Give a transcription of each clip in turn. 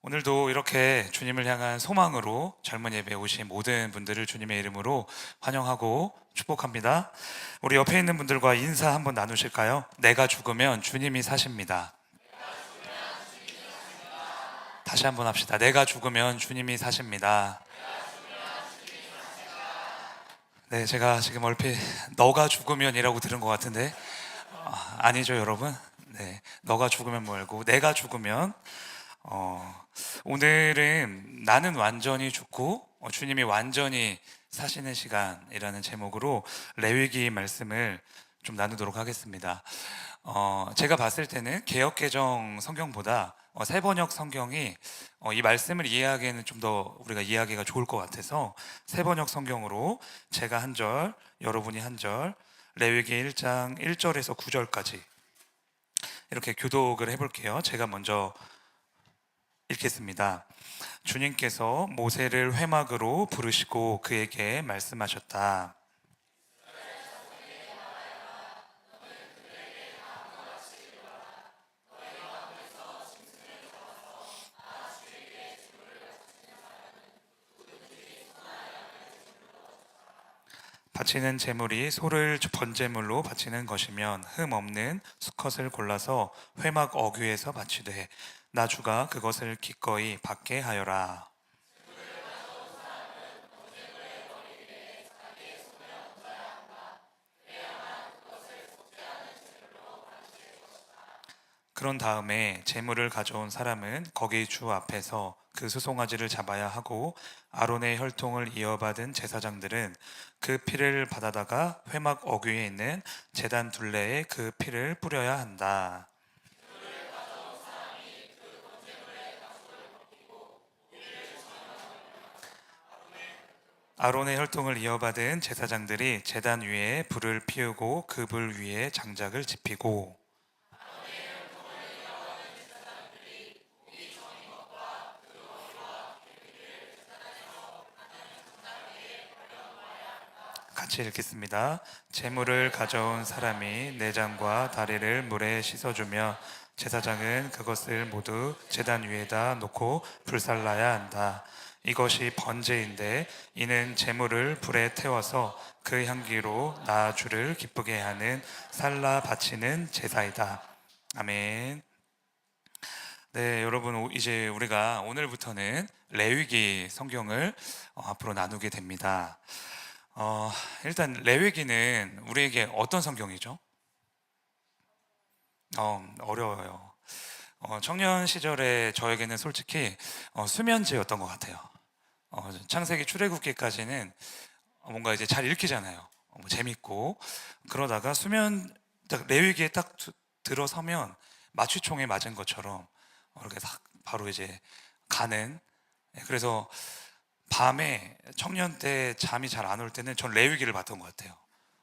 오늘도 이렇게 주님을 향한 소망으로 젊은 예배에 오신 모든 분들을 주님의 이름으로 환영하고 축복합니다. 우리 옆에 있는 분들과 인사 한번 나누실까요? 내가 죽으면 주님이 사십니다. 다시 한번 합시다. 내가 죽으면 주님이 사십니다. 네, 제가 지금 얼핏 너가 죽으면이라고 들은 것 같은데 아니죠, 여러분? 네, 너가 죽으면 말고 내가 죽으면 오늘은 나는 완전히 죽고 주님이 완전히 사시는 시간이라는 제목으로 레위기 말씀을 좀 나누도록 하겠습니다. 제가 봤을 때는 개역개정 성경보다 세번역 성경이 이 말씀을 이해하기에는 좀 더 우리가 이해하기가 좋을 것 같아서 세번역 성경으로 제가 한 절, 여러분이 한 절, 레위기 1장 1절에서 9절까지 이렇게 교독을 해볼게요. 제가 먼저 읽겠습니다. 주님께서 모세를 회막으로 부르시고 그에게 말씀하셨다. 바치는 제물이 소를 번제물로 바치는 것이면 흠 없는 수컷을 골라서 회막 어귀에서 바치되 나 주가 그것을 기꺼이 받게 하여라. 그런 다음에 제물을 가져온 사람은 거기 주 앞에서 그 수송아지를 잡아야 하고 아론의 혈통을 이어받은 제사장들은 그 피를 받아다가 회막 어귀에 있는 제단 둘레에 그 피를 뿌려야 한다. 아론의 혈통을 이어받은 제사장들이 제단 위에 불을 피우고 그 불 위에 장작을 지피고 같이 읽겠습니다. 제물을 가져온 사람이 내장과 다리를 물에 씻어주며 제사장은 그것을 모두 제단 위에다 놓고 불살라야 한다. 이것이 번제인데 이는 제물을 불에 태워서 그 향기로 나 주를 기쁘게 하는 살라 바치는 제사이다. 아멘. 네, 여러분 이제 우리가 오늘부터는 레위기 성경을 앞으로 나누게 됩니다. 일단 레위기는 우리에게 어떤 성경이죠? 어려워요. 청년 시절에 저에게는 솔직히 수면제였던 것 같아요. 창세기 출애굽기까지는 뭔가 이제 잘 읽히잖아요. 뭐 재밌고 그러다가 딱 레위기에 딱 들어서면 마취총에 맞은 것처럼 이렇게 딱 바로 이제 가는. 그래서 밤에 청년 때 잠이 잘 안 올 때는 전 레위기를 봤던 것 같아요.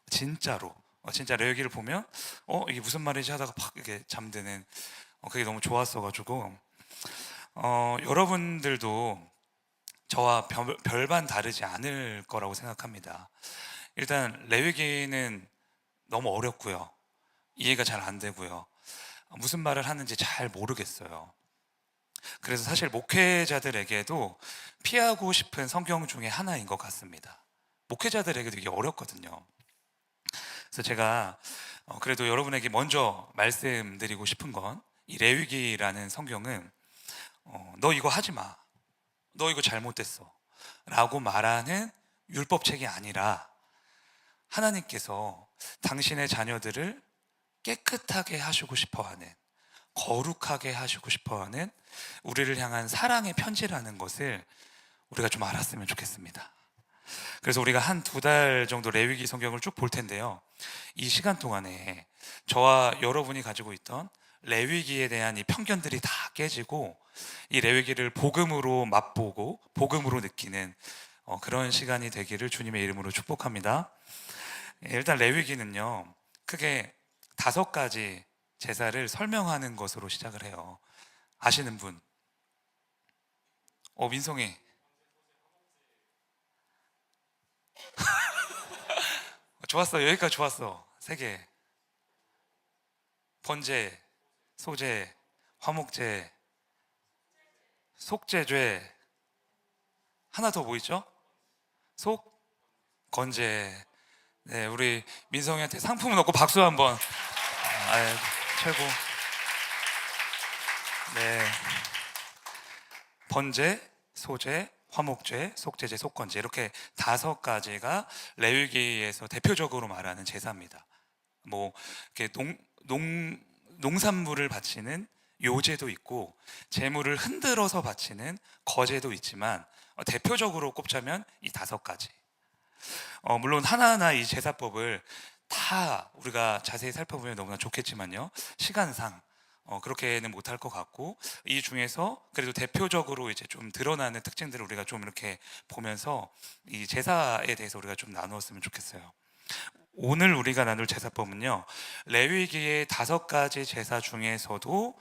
진짜로. 진짜 레위기를 보면 이게 무슨 말이지 하다가 팍 이렇게 잠드는 그게 너무 좋았어가지고 여러분들도 저와 별반 다르지 않을 거라고 생각합니다. 일단 레위기는 너무 어렵고요. 이해가 잘 안 되고요. 무슨 말을 하는지 잘 모르겠어요. 그래서 사실 목회자들에게도 피하고 싶은 성경 중에 하나인 것 같습니다. 목회자들에게도 이게 어렵거든요. 그래서 제가 그래도 여러분에게 먼저 말씀드리고 싶은 건 이 레위기라는 성경은 너 이거 하지 마. 너 이거 잘못됐어. 라고 말하는 율법책이 아니라 하나님께서 당신의 자녀들을 깨끗하게 하시고 싶어 하는, 거룩하게 하시고 싶어 하는 우리를 향한 사랑의 편지라는 것을 우리가 좀 알았으면 좋겠습니다. 그래서 우리가 한 두 달 정도 레위기 성경을 쭉 볼 텐데요. 이 시간 동안에 저와 여러분이 가지고 있던 레위기에 대한 이 편견들이 다 깨지고 이 레위기를 복음으로 맛보고 복음으로 느끼는 그런 시간이 되기를 주님의 이름으로 축복합니다. 일단 레위기는요, 크게 5가지 제사를 설명하는 것으로 시작을 해요. 아시는 분? 민송이. 좋았어. 여기까지 좋았어. 3개. 번제, 소제, 화목제, 속죄죄, 하나 더 뭐 있죠? 속 건제. 네, 우리 민성이한테 상품을 넣고 박수 한번. 최고. 네, 번제, 소제, 화목제, 속죄제, 속건제, 이렇게 5가지가 레위기에서 대표적으로 말하는 제사입니다. 뭐 이렇게 농산물을 바치는 요제도 있고 재물을 흔들어서 바치는 거제도 있지만 대표적으로 꼽자면 이 5가지. 물론 하나하나 이 제사법을 다 우리가 자세히 살펴보면 너무나 좋겠지만요, 시간상 그렇게는 못할 것 같고, 이 중에서 그래도 대표적으로 이제 좀 드러나는 특징들을 우리가 좀 이렇게 보면서 이 제사에 대해서 우리가 좀 나누었으면 좋겠어요. 오늘 우리가 나눌 제사법은요, 레위기의 5가지 제사 중에서도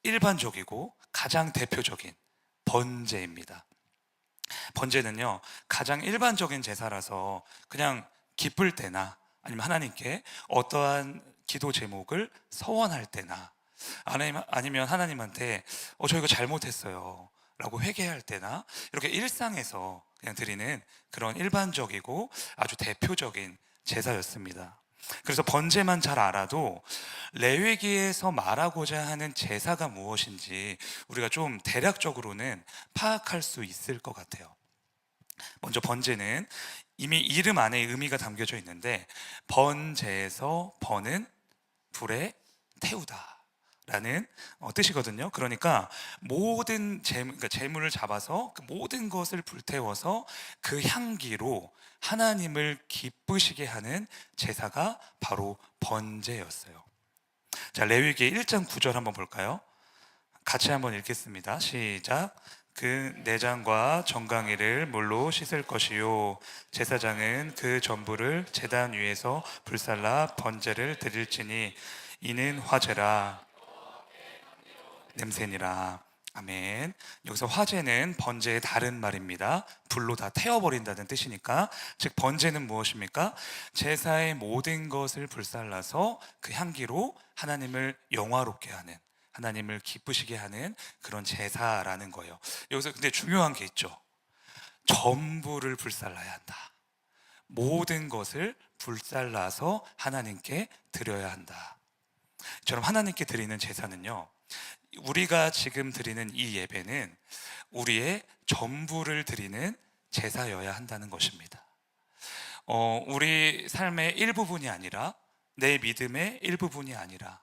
일반적이고 가장 대표적인 번제입니다. 번제는요, 가장 일반적인 제사라서 그냥 기쁠 때나 아니면 하나님께 어떠한 기도 제목을 서원할 때나 아니면 하나님한테 저 이거 잘못했어요 라고 회개할 때나 이렇게 일상에서 그냥 드리는 그런 일반적이고 아주 대표적인 제사였습니다. 그래서 번제만 잘 알아도 레위기에서 말하고자 하는 제사가 무엇인지 우리가 좀 대략적으로는 파악할 수 있을 것 같아요. 먼저 번제는 이미 이름 안에 의미가 담겨져 있는데, 번제에서 번은 불에 태우다 라는 뜻이거든요. 그러니까 모든 그러니까 재물을 잡아서 그 모든 것을 불태워서 그 향기로 하나님을 기쁘시게 하는 제사가 바로 번제였어요. 자, 레위기 1장 9절 한번 볼까요? 같이 한번 읽겠습니다. 시작. 그 내장과 정강이를 물로 씻을 것이요, 제사장은 그 전부를 제단 위에서 불살라 번제를 드릴지니 이는 화제라, 냄새니라. 아멘. 여기서 화제는 번제의 다른 말입니다. 불로 다 태워버린다는 뜻이니까, 즉 번제는 무엇입니까? 제사의 모든 것을 불살라서 그 향기로 하나님을 영화롭게 하는, 하나님을 기쁘시게 하는 그런 제사라는 거예요. 여기서 근데 중요한 게 있죠. 전부를 불살라야 한다. 모든 것을 불살라서 하나님께 드려야 한다. 저럼 하나님께 드리는 제사는요, 우리가 지금 드리는 이 예배는 우리의 전부를 드리는 제사여야 한다는 것입니다. 우리 삶의 일부분이 아니라, 내 믿음의 일부분이 아니라,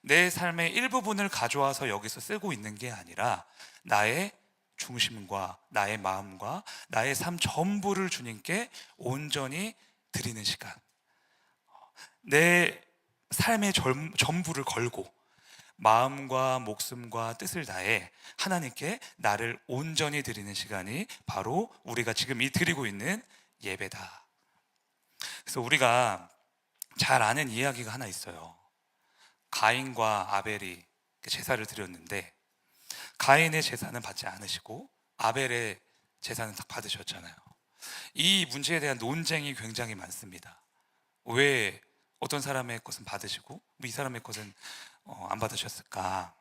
내 삶의 일부분을 가져와서 여기서 쓰고 있는 게 아니라 나의 중심과 나의 마음과 나의 삶 전부를 주님께 온전히 드리는 시간, 내 삶의 전부를 걸고 마음과 목숨과 뜻을 다해 하나님께 나를 온전히 드리는 시간이 바로 우리가 지금 드리고 있는 예배다. 그래서 우리가 잘 아는 이야기가 하나 있어요. 가인과 아벨이 제사를 드렸는데, 가인의 제사는 받지 않으시고 아벨의 제사는 딱 받으셨잖아요. 이 문제에 대한 논쟁이 굉장히 많습니다. 왜 어떤 사람의 것은 받으시고 이 사람의 것은 안 받으셨을까?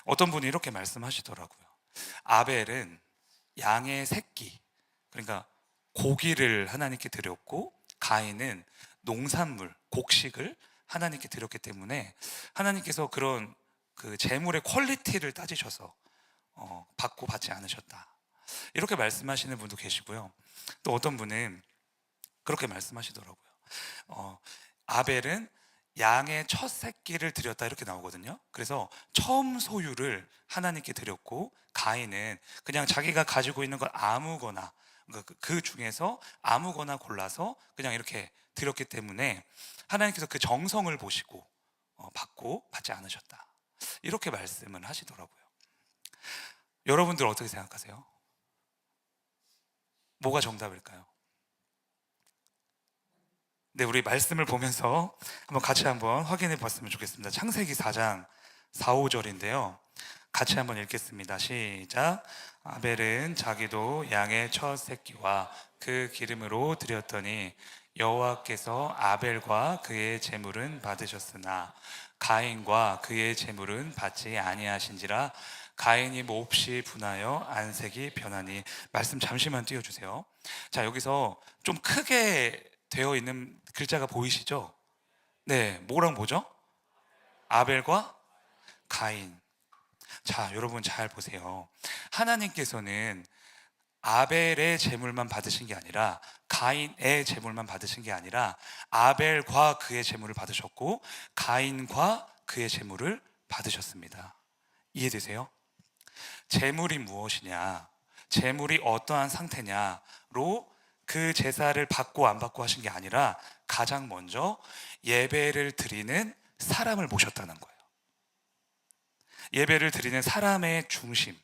어떤 분이 이렇게 말씀하시더라고요. 아벨은 양의 새끼, 그러니까 고기를 하나님께 드렸고, 가인은 농산물, 곡식을 하나님께 드렸기 때문에 하나님께서 그런 그 재물의 퀄리티를 따지셔서 받고 받지 않으셨다, 이렇게 말씀하시는 분도 계시고요. 또 어떤 분은 그렇게 말씀하시더라고요. 아벨은 양의 첫 새끼를 드렸다, 이렇게 나오거든요. 그래서 처음 소유를 하나님께 드렸고, 가인은 그냥 자기가 가지고 있는 걸 아무거나 그 중에서 아무거나 골라서 그냥 이렇게 드렸기 때문에 하나님께서 그 정성을 보시고 받고 받지 않으셨다, 이렇게 말씀을 하시더라고요. 여러분들 어떻게 생각하세요? 뭐가 정답일까요? 네, 우리 말씀을 보면서 같이 한번 확인해 봤으면 좋겠습니다. 창세기 4장 4, 5절인데요. 같이 한번 읽겠습니다. 시작. 아벨은 자기도 양의 첫 새끼와 그 기름으로 드렸더니 여호와께서 아벨과 그의 제물은 받으셨으나 가인과 그의 제물은 받지 아니하신지라. 가인이 몹시 분하여 안색이 변하니. 말씀 잠시만 띄워주세요. 자, 여기서 좀 크게 되어 있는 글자가 보이시죠? 네, 뭐랑 뭐죠? 아벨과 가인. 자, 여러분 잘 보세요. 하나님께서는 아벨의 제물만 받으신 게 아니라, 가인의 제물만 받으신 게 아니라 아벨과 그의 제물을 받으셨고 가인과 그의 제물을 받으셨습니다. 이해되세요? 제물이 무엇이냐, 제물이 어떠한 상태냐로 그 제사를 받고 안 받고 하신 게 아니라 가장 먼저 예배를 드리는 사람을 모셨다는 거예요. 예배를 드리는 사람의 중심,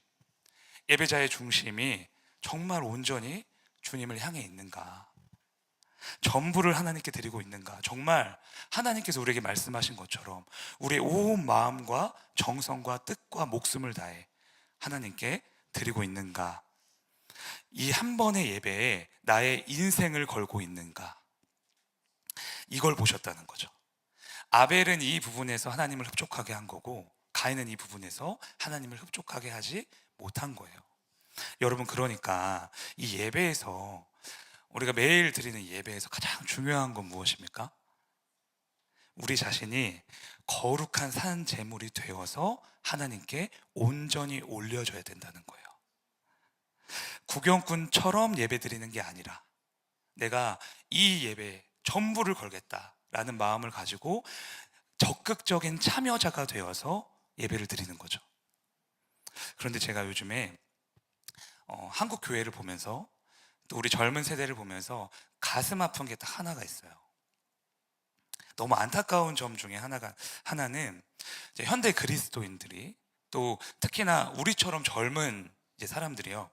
예배자의 중심이 정말 온전히 주님을 향해 있는가, 전부를 하나님께 드리고 있는가, 정말 하나님께서 우리에게 말씀하신 것처럼 우리의 온 마음과 정성과 뜻과 목숨을 다해 하나님께 드리고 있는가, 이 한 번의 예배에 나의 인생을 걸고 있는가, 이걸 보셨다는 거죠. 아벨은 이 부분에서 하나님을 흡족하게 한 거고 가인은 이 부분에서 하나님을 흡족하게 하지 못한 거예요. 여러분, 그러니까 이 예배에서, 우리가 매일 드리는 예배에서 가장 중요한 건 무엇입니까? 우리 자신이 거룩한 산 제물이 되어서 하나님께 온전히 올려줘야 된다는 거예요. 구경꾼처럼 예배 드리는 게 아니라 내가 이 예배에 전부를 걸겠다라는 마음을 가지고 적극적인 참여자가 되어서 예배를 드리는 거죠. 그런데 제가 요즘에 한국 교회를 보면서 또 우리 젊은 세대를 보면서 가슴 아픈 게 딱 하나가 있어요. 너무 안타까운 점 중에 하나는 이제 현대 그리스도인들이, 또 특히나 우리처럼 젊은 이제 사람들이요,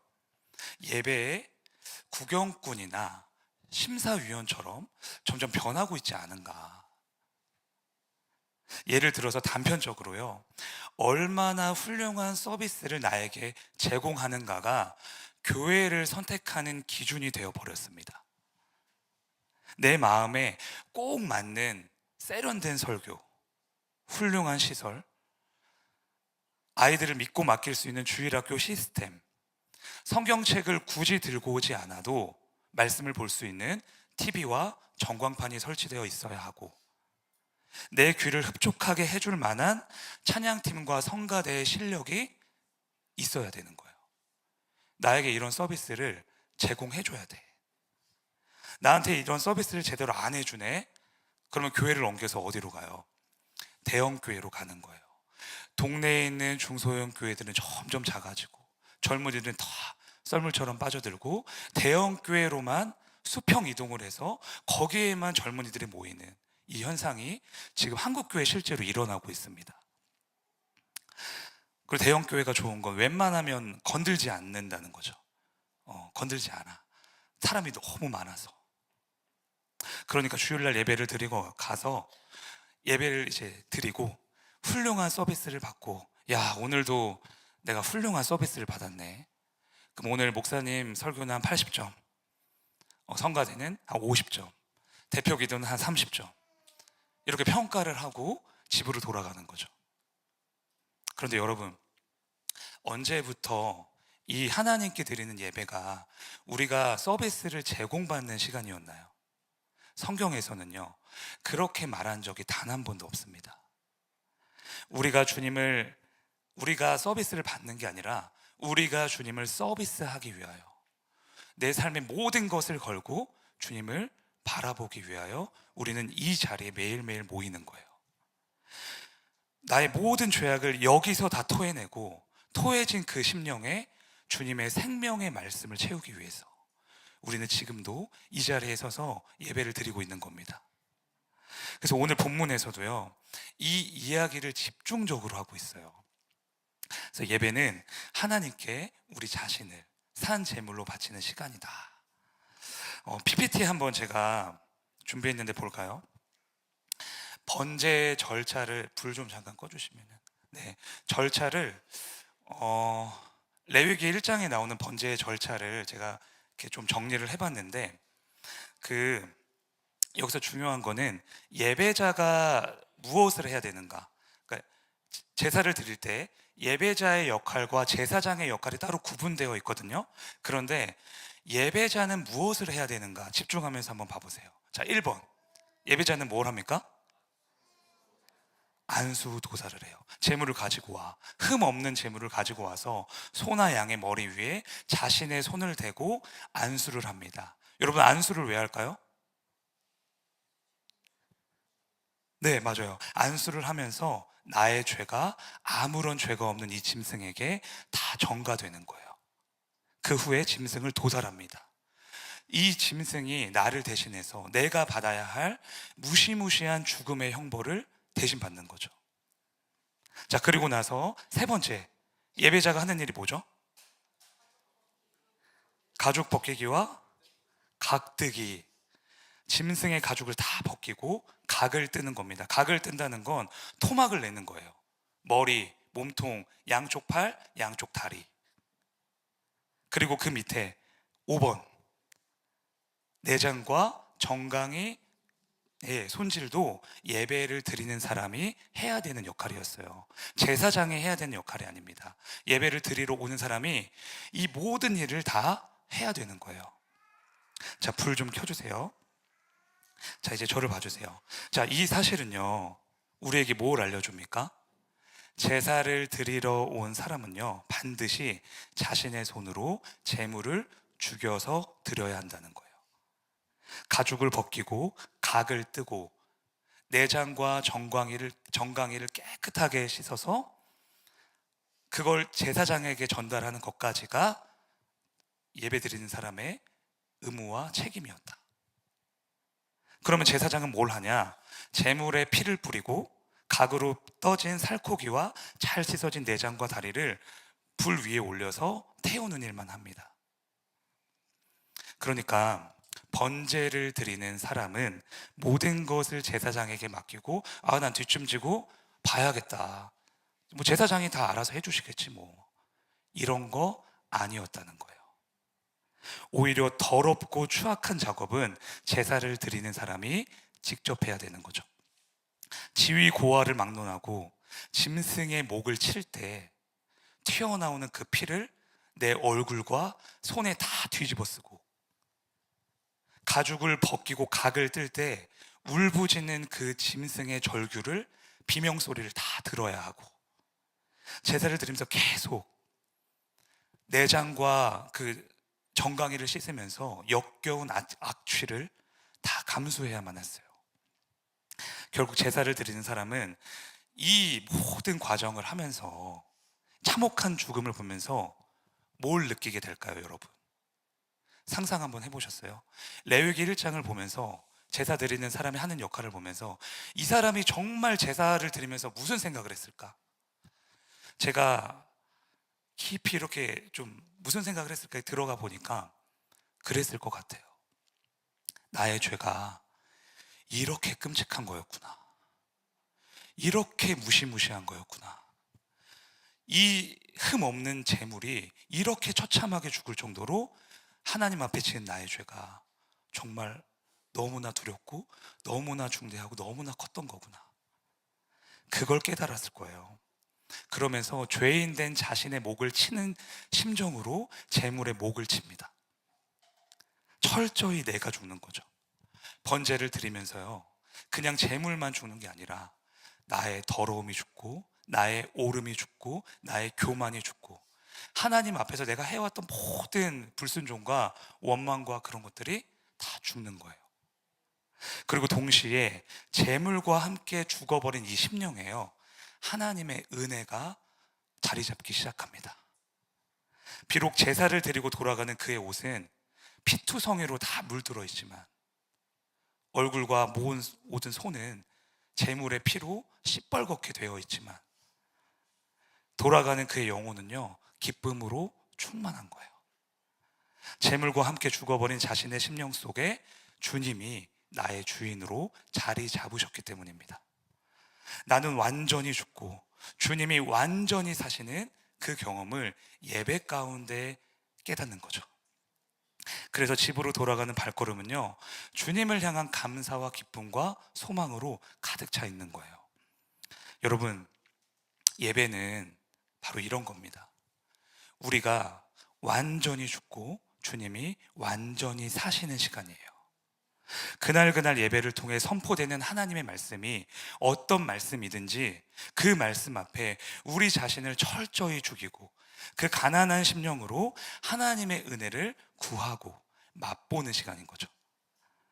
예배에 구경꾼이나 심사위원처럼 점점 변하고 있지 않은가. 예를 들어서 단편적으로요, 얼마나 훌륭한 서비스를 나에게 제공하는가가 교회를 선택하는 기준이 되어 버렸습니다. 내 마음에 꼭 맞는 세련된 설교, 훌륭한 시설, 아이들을 믿고 맡길 수 있는 주일학교 시스템, 성경책을 굳이 들고 오지 않아도 말씀을 볼 수 있는 TV와 전광판이 설치되어 있어야 하고, 내 귀를 흡족하게 해줄 만한 찬양팀과 성가대의 실력이 있어야 되는 거예요. 나에게 이런 서비스를 제공해줘야 돼. 나한테 이런 서비스를 제대로 안 해주네? 그러면 교회를 옮겨서 어디로 가요? 대형 교회로 가는 거예요. 동네에 있는 중소형 교회들은 점점 작아지고 젊은이들은 다 썰물처럼 빠져들고 대형 교회로만 수평 이동을 해서 거기에만 젊은이들이 모이는 이 현상이 지금 한국 교회에 실제로 일어나고 있습니다. 그리고 대형 교회가 좋은 건 웬만하면 건들지 않는다는 거죠. 건들지 않아. 사람이 너무 많아서. 그러니까 주일날 예배를 드리고 가서 예배를 이제 드리고 훌륭한 서비스를 받고, 야, 오늘도 내가 훌륭한 서비스를 받았네. 그럼 오늘 목사님 설교는 한 80점, 성가대는 한 50점, 대표 기도는 한 30점, 이렇게 평가를 하고 집으로 돌아가는 거죠. 그런데 여러분, 언제부터 이 하나님께 드리는 예배가 우리가 서비스를 제공받는 시간이었나요? 성경에서는요, 그렇게 말한 적이 단 한 번도 없습니다. 우리가 서비스를 받는 게 아니라 우리가 주님을 서비스하기 위하여, 내 삶의 모든 것을 걸고 주님을 바라보기 위하여 우리는 이 자리에 매일매일 모이는 거예요. 나의 모든 죄악을 여기서 다 토해내고 토해진 그 심령에 주님의 생명의 말씀을 채우기 위해서 우리는 지금도 이 자리에 서서 예배를 드리고 있는 겁니다. 그래서 오늘 본문에서도요, 이 이야기를 집중적으로 하고 있어요. 그래서 예배는 하나님께 우리 자신을 산 제물로 바치는 시간이다. PPT 한번 제가 준비했는데 볼까요? 번제 절차를, 불 좀 잠깐 꺼주시면, 네, 절차를 레위기 1장에 나오는 번제의 절차를 제가 이렇게 좀 정리를 해봤는데, 여기서 중요한 거는 예배자가 무엇을 해야 되는가. 그러니까 제사를 드릴 때 예배자의 역할과 제사장의 역할이 따로 구분되어 있거든요. 그런데 예배자는 무엇을 해야 되는가 집중하면서 한번 봐보세요. 자, 1번. 예배자는 뭘 합니까? 안수도사를 해요. 재물을 가지고 와. 흠 없는 재물을 가지고 와서 소나 양의 머리 위에 자신의 손을 대고 안수를 합니다. 여러분, 안수를 왜 할까요? 네, 맞아요. 안수를 하면서 나의 죄가 아무런 죄가 없는 이 짐승에게 다 전가되는 거예요. 그 후에 짐승을 도살합니다. 이 짐승이 나를 대신해서 내가 받아야 할 무시무시한 죽음의 형벌을 대신 받는 거죠. 자, 그리고 나서 세 번째, 예배자가 하는 일이 뭐죠? 가죽 벗기기와 각뜨기. 짐승의 가죽을 다 벗기고 각을 뜨는 겁니다. 각을 뜬다는 건 토막을 내는 거예요. 머리, 몸통, 양쪽 팔, 양쪽 다리. 그리고 그 밑에 5번, 내장과 정강이 손질도 예배를 드리는 사람이 해야 되는 역할이었어요. 제사장이 해야 되는 역할이 아닙니다. 예배를 드리러 오는 사람이 이 모든 일을 다 해야 되는 거예요. 자, 불 좀 켜주세요. 자, 이제 저를 봐주세요. 자, 이 사실은요, 우리에게 뭘 알려줍니까? 제사를 드리러 온 사람은요, 반드시 자신의 손으로 제물을 죽여서 드려야 한다는 거예요. 가죽을 벗기고 각을 뜨고 내장과 정강이를 깨끗하게 씻어서 그걸 제사장에게 전달하는 것까지가 예배드리는 사람의 의무와 책임이었다. 그러면 제사장은 뭘 하냐? 제물에 피를 뿌리고 각으로 떠진 살코기와 잘 씻어진 내장과 다리를 불 위에 올려서 태우는 일만 합니다. 그러니까 번제를 드리는 사람은 모든 것을 제사장에게 맡기고, 난 뒷짐지고 봐야겠다, 뭐 제사장이 다 알아서 해주시겠지 뭐, 이런 거 아니었다는 거예요. 오히려 더럽고 추악한 작업은 제사를 드리는 사람이 직접 해야 되는 거죠. 지위 고하를 막론하고 짐승의 목을 칠 때 튀어나오는 그 피를 내 얼굴과 손에 다 뒤집어 쓰고, 가죽을 벗기고 각을 뜰 때 울부짖는 그 짐승의 절규를, 비명소리를 다 들어야 하고, 제사를 드리면서 계속 내장과 그 정강이를 씻으면서 역겨운 악취를 다 감수해야만 했어요. 결국 제사를 드리는 사람은 이 모든 과정을 하면서 참혹한 죽음을 보면서 뭘 느끼게 될까요, 여러분? 상상 한번 해보셨어요? 레위기 1장을 보면서, 제사 드리는 사람이 하는 역할을 보면서 이 사람이 정말 제사를 드리면서 무슨 생각을 했을까? 제가 깊이 이렇게 좀 무슨 생각을 했을까 들어가 보니까 그랬을 것 같아요. 나의 죄가 이렇게 끔찍한 거였구나, 이렇게 무시무시한 거였구나, 이 흠 없는 재물이 이렇게 처참하게 죽을 정도로 하나님 앞에 지은 나의 죄가 정말 너무나 두렵고 너무나 중대하고 너무나 컸던 거구나, 그걸 깨달았을 거예요. 그러면서 죄인 된 자신의 목을 치는 심정으로 재물의 목을 칩니다. 철저히 내가 죽는 거죠. 번제를 드리면서요, 그냥 재물만 죽는 게 아니라 나의 더러움이 죽고, 나의 오름이 죽고, 나의 교만이 죽고, 하나님 앞에서 내가 해왔던 모든 불순종과 원망과 그런 것들이 다 죽는 거예요. 그리고 동시에 재물과 함께 죽어버린 이 심령에요, 하나님의 은혜가 자리 잡기 시작합니다. 비록 제사를 드리고 돌아가는 그의 옷은 피투성이로 다 물들어 있지만, 얼굴과 모든 손은 재물의 피로 시뻘겋게 되어 있지만, 돌아가는 그의 영혼은요, 기쁨으로 충만한 거예요. 재물과 함께 죽어버린 자신의 심령 속에 주님이 나의 주인으로 자리 잡으셨기 때문입니다. 나는 완전히 죽고 주님이 완전히 사시는 그 경험을 예배 가운데 깨닫는 거죠. 그래서 집으로 돌아가는 발걸음은요, 주님을 향한 감사와 기쁨과 소망으로 가득 차 있는 거예요. 여러분, 예배는 바로 이런 겁니다. 우리가 완전히 죽고 주님이 완전히 사시는 시간이에요. 그날 예배를 통해 선포되는 하나님의 말씀이 어떤 말씀이든지 그 말씀 앞에 우리 자신을 철저히 죽이고 그 가난한 심령으로 하나님의 은혜를 구하고 맛보는 시간인 거죠.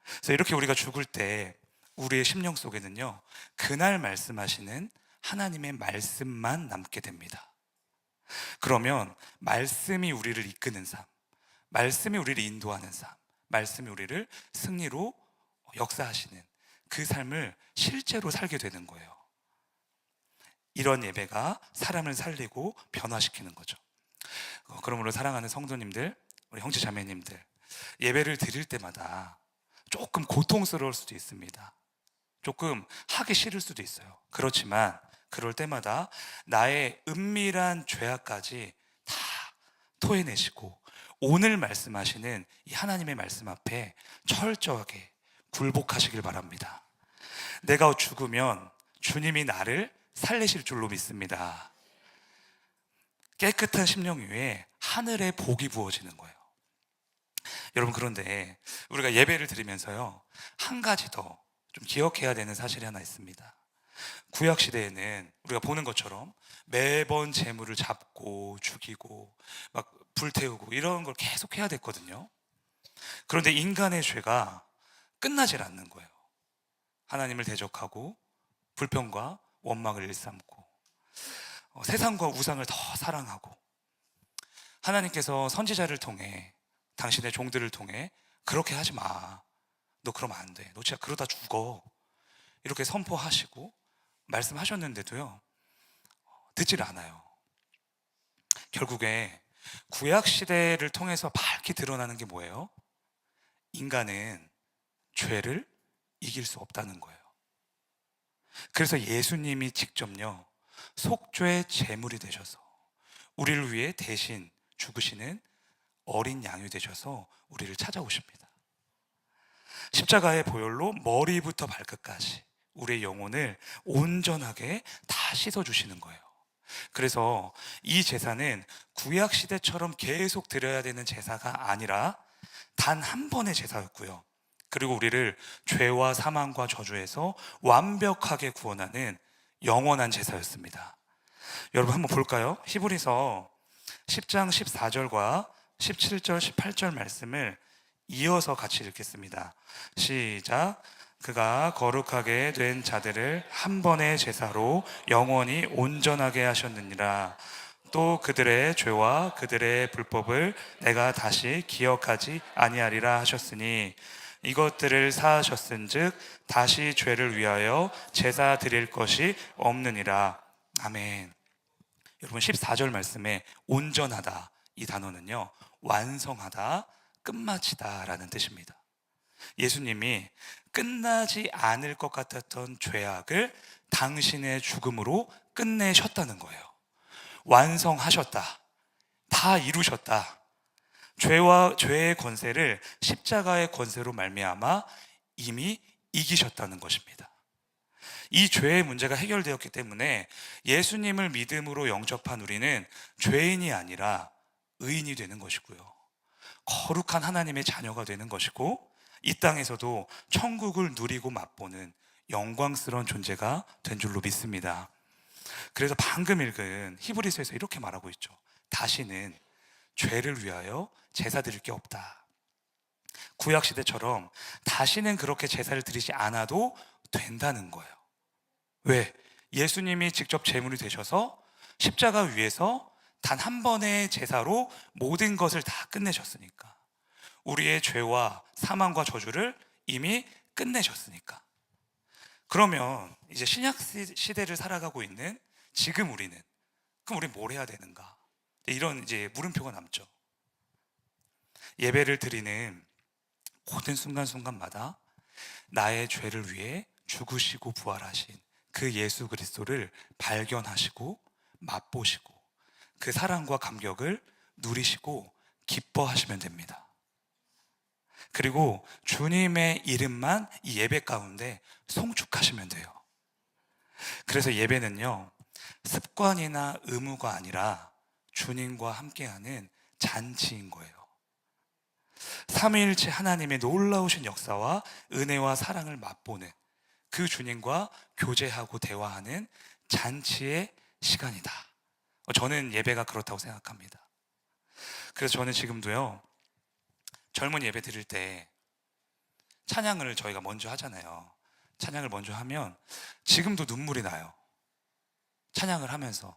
그래서 이렇게 우리가 죽을 때 우리의 심령 속에는요, 그날 말씀하시는 하나님의 말씀만 남게 됩니다. 그러면 말씀이 우리를 이끄는 삶, 말씀이 우리를 인도하는 삶, 말씀이 우리를 승리로 역사하시는 그 삶을 실제로 살게 되는 거예요. 이런 예배가 사람을 살리고 변화시키는 거죠. 그러므로 사랑하는 성도님들, 우리 형제 자매님들, 예배를 드릴 때마다 조금 고통스러울 수도 있습니다. 조금 하기 싫을 수도 있어요. 그렇지만 그럴 때마다 나의 은밀한 죄악까지 다 토해내시고 오늘 말씀하시는 이 하나님의 말씀 앞에 철저하게 굴복하시길 바랍니다. 내가 죽으면 주님이 나를 살리실 줄로 믿습니다. 깨끗한 심령 위에 하늘의 복이 부어지는 거예요. 여러분, 그런데 우리가 예배를 드리면서요, 한 가지 더 좀 기억해야 되는 사실이 하나 있습니다. 구약 시대에는 우리가 보는 것처럼 매번 재물을 잡고 죽이고 막 불태우고 이런 걸 계속 해야 됐거든요. 그런데 인간의 죄가 끝나질 않는 거예요. 하나님을 대적하고 불평과 원망을 일삼고 세상과 우상을 더 사랑하고, 하나님께서 선지자를 통해 당신의 종들을 통해 그렇게 하지 마, 너 그러면 안 돼, 너 진짜 그러다 죽어, 이렇게 선포하시고 말씀하셨는데도요, 듣질 않아요. 결국에 구약 시대를 통해서 밝게 드러나는 게 뭐예요? 인간은 죄를 이길 수 없다는 거예요. 그래서 예수님이 직접요, 속죄의 제물이 되셔서 우리를 위해 대신 죽으시는 어린 양이 되셔서 우리를 찾아오십니다. 십자가의 보혈로 머리부터 발끝까지 우리의 영혼을 온전하게 다 씻어주시는 거예요. 그래서 이 제사는 구약 시대처럼 계속 드려야 되는 제사가 아니라 단 한 번의 제사였고요, 그리고 우리를 죄와 사망과 저주에서 완벽하게 구원하는 영원한 제사였습니다. 여러분, 한번 볼까요? 히브리서 10장 14절과 17절 18절 말씀을 이어서 같이 읽겠습니다. 시작. 그가 거룩하게 된 자들을 한 번의 제사로 영원히 온전하게 하셨느니라. 또 그들의 죄와 그들의 불법을 내가 다시 기억하지 아니하리라 하셨으니 이것들을 사하셨은즉 다시 죄를 위하여 제사 드릴 것이 없느니라. 아멘. 여러분, 14절 말씀에 온전하다, 이 단어는요, 완성하다, 끝마치다 라는 뜻입니다. 예수님이 끝나지 않을 것 같았던 죄악을 당신의 죽음으로 끝내셨다는 거예요. 완성하셨다, 다 이루셨다. 죄와 죄의 권세를 십자가의 권세로 말미암아 이미 이기셨다는 것입니다. 이 죄의 문제가 해결되었기 때문에 예수님을 믿음으로 영접한 우리는 죄인이 아니라 의인이 되는 것이고요, 거룩한 하나님의 자녀가 되는 것이고, 이 땅에서도 천국을 누리고 맛보는 영광스러운 존재가 된 줄로 믿습니다. 그래서 방금 읽은 히브리서에서 이렇게 말하고 있죠. 다시는 죄를 위하여 제사 드릴 게 없다. 구약 시대처럼 다시는 그렇게 제사를 드리지 않아도 된다는 거예요. 왜? 예수님이 직접 제물이 되셔서 십자가 위에서 단 한 번의 제사로 모든 것을 다 끝내셨으니까, 우리의 죄와 사망과 저주를 이미 끝내셨으니까. 그러면 이제 신약 시대를 살아가고 있는 지금 우리는, 그럼 우리 뭘 해야 되는가? 이런 이제 물음표가 남죠. 예배를 드리는 모든 순간순간마다 나의 죄를 위해 죽으시고 부활하신 그 예수 그리스도를 발견하시고 맛보시고 그 사랑과 감격을 누리시고 기뻐하시면 됩니다. 그리고 주님의 이름만 이 예배 가운데 송축하시면 돼요. 그래서 예배는요, 습관이나 의무가 아니라 주님과 함께하는 잔치인 거예요. 삼위일체 하나님의 놀라우신 역사와 은혜와 사랑을 맛보는 그 주님과 교제하고 대화하는 잔치의 시간이다. 저는 예배가 그렇다고 생각합니다. 그래서 저는 지금도요, 젊은 예배 드릴 때 찬양을 저희가 먼저 하잖아요. 찬양을 먼저 하면 지금도 눈물이 나요. 찬양을 하면서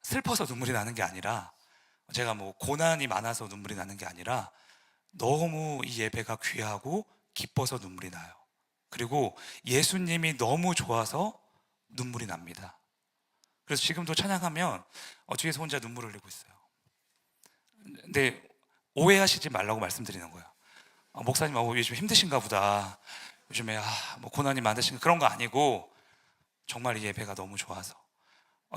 슬퍼서 눈물이 나는 게 아니라, 제가 뭐 고난이 많아서 눈물이 나는 게 아니라 너무 이 예배가 귀하고 기뻐서 눈물이 나요. 그리고 예수님이 너무 좋아서 눈물이 납니다. 그래서 지금도 찬양하면 뒤에서 혼자 눈물 흘리고 있어요. 근데 오해하시지 말라고 말씀드리는 거예요. 목사님 요즘 힘드신가 보다, 요즘에 뭐 고난이 많으신가, 그런 거 아니고 정말 이 예배가 너무 좋아서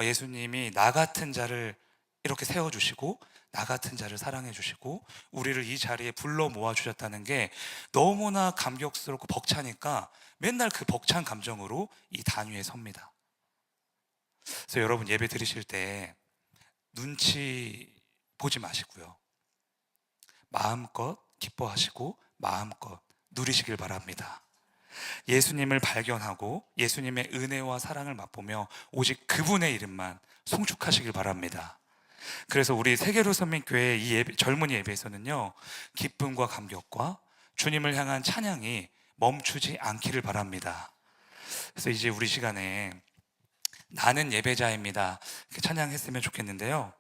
예수님이 나 같은 자를 이렇게 세워주시고 나 같은 자를 사랑해 주시고 우리를 이 자리에 불러 모아 주셨다는 게 너무나 감격스럽고 벅차니까 맨날 그 벅찬 감정으로 이 단위에 섭니다. 그래서 여러분 예배 드리실 때 눈치 보지 마시고요, 마음껏 기뻐하시고 마음껏 누리시길 바랍니다. 예수님을 발견하고 예수님의 은혜와 사랑을 맛보며 오직 그분의 이름만 송축하시길 바랍니다. 그래서 우리 세계로 선민교회 이 예배, 젊은이 예배에서는요, 기쁨과 감격과 주님을 향한 찬양이 멈추지 않기를 바랍니다. 그래서 이제 우리 시간에 나는 예배자입니다 이렇게 찬양했으면 좋겠는데요,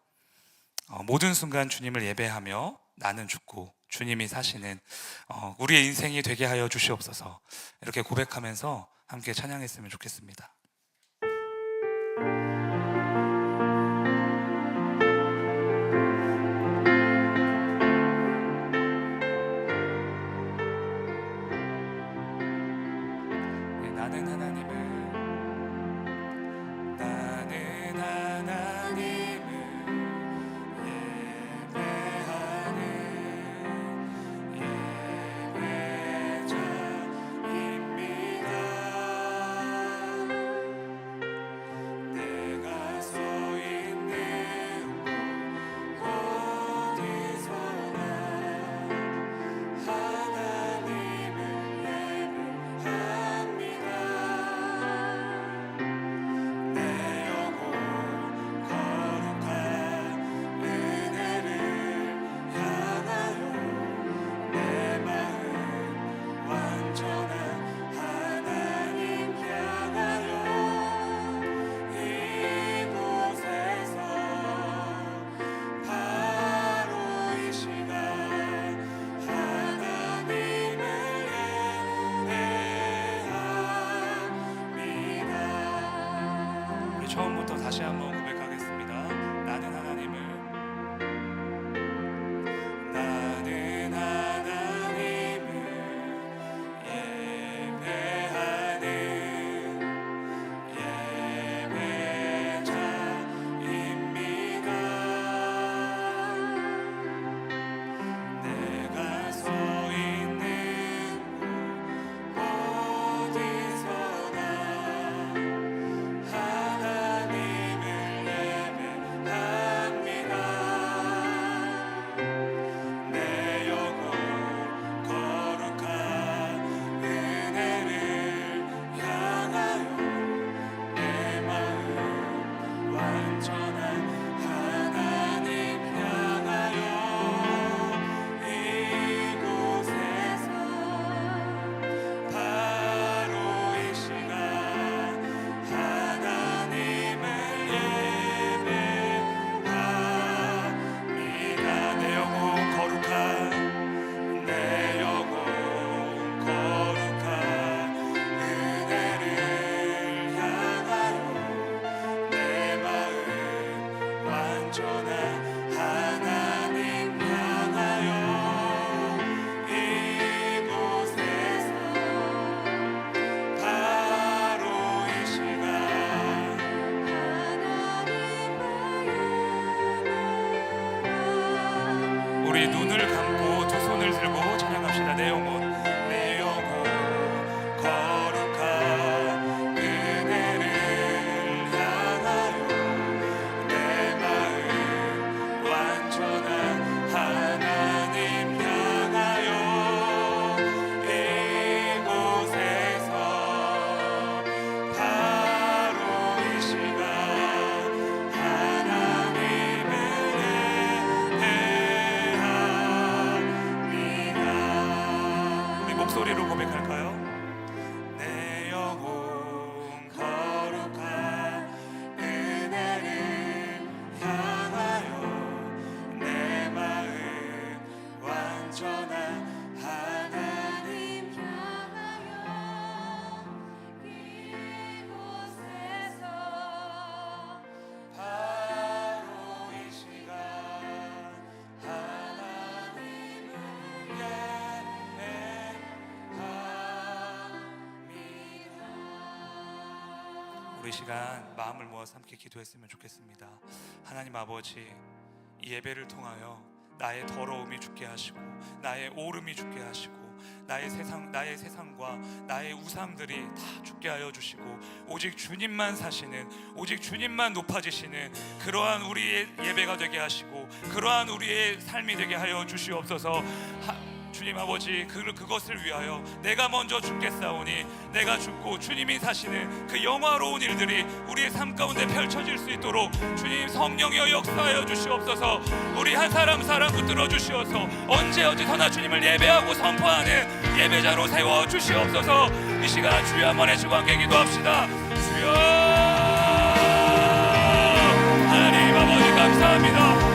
모든 순간 주님을 예배하며 나는 죽고 주님이 사시는 우리의 인생이 되게 하여 주시옵소서, 이렇게 고백하면서 함께 찬양했으면 좋겠습니다. 나는 하나님을 처음부터 다시 한번 고백하겠습니다. 나는 하나님을 예배하는 예배자입니다. 내가 서 있는 곳 어디서나 우리 눈을 감고 두 손을 들고 찬양합시다. 내 영혼 거룩한 은혜를 향하여 목소리로 고백할까요? 내 영혼 거룩한 은혜를 향하여 내 마음 완전한 하나님 향하여 이곳에서 바로 이 시간 하나님을 예배합니다. 우리 시간 마음을 모아서 함께 기도했으면 좋겠습니다. 하나님 아버지, 이 예배를 통하여 나의 더러움이 죽게 하시고 나의 오름이 죽게 하시고 나의 세상과 나의 우상들이 다 죽게 하여 주시고 오직 주님만 사시는, 오직 주님만 높아지시는 그러한 우리의 예배가 되게 하시고 그러한 우리의 삶이 되게 하여 주시옵소서. 주님 아버지, 그것을 위하여 내가 먼저 죽겠사오니 내가 죽고 주님이 사시는 그 영화로운 일들이 우리의 삶 가운데 펼쳐질 수 있도록 주님 성령이여 역사하여 주시옵소서. 우리 한 사람 붙들어 주시어서 언제 어디서나 주님을 예배하고 선포하는 예배자로 세워 주시옵소서. 이 시간 주여 한번 해주고 함께 기도합시다. 주여, 하나님 아버지 감사합니다.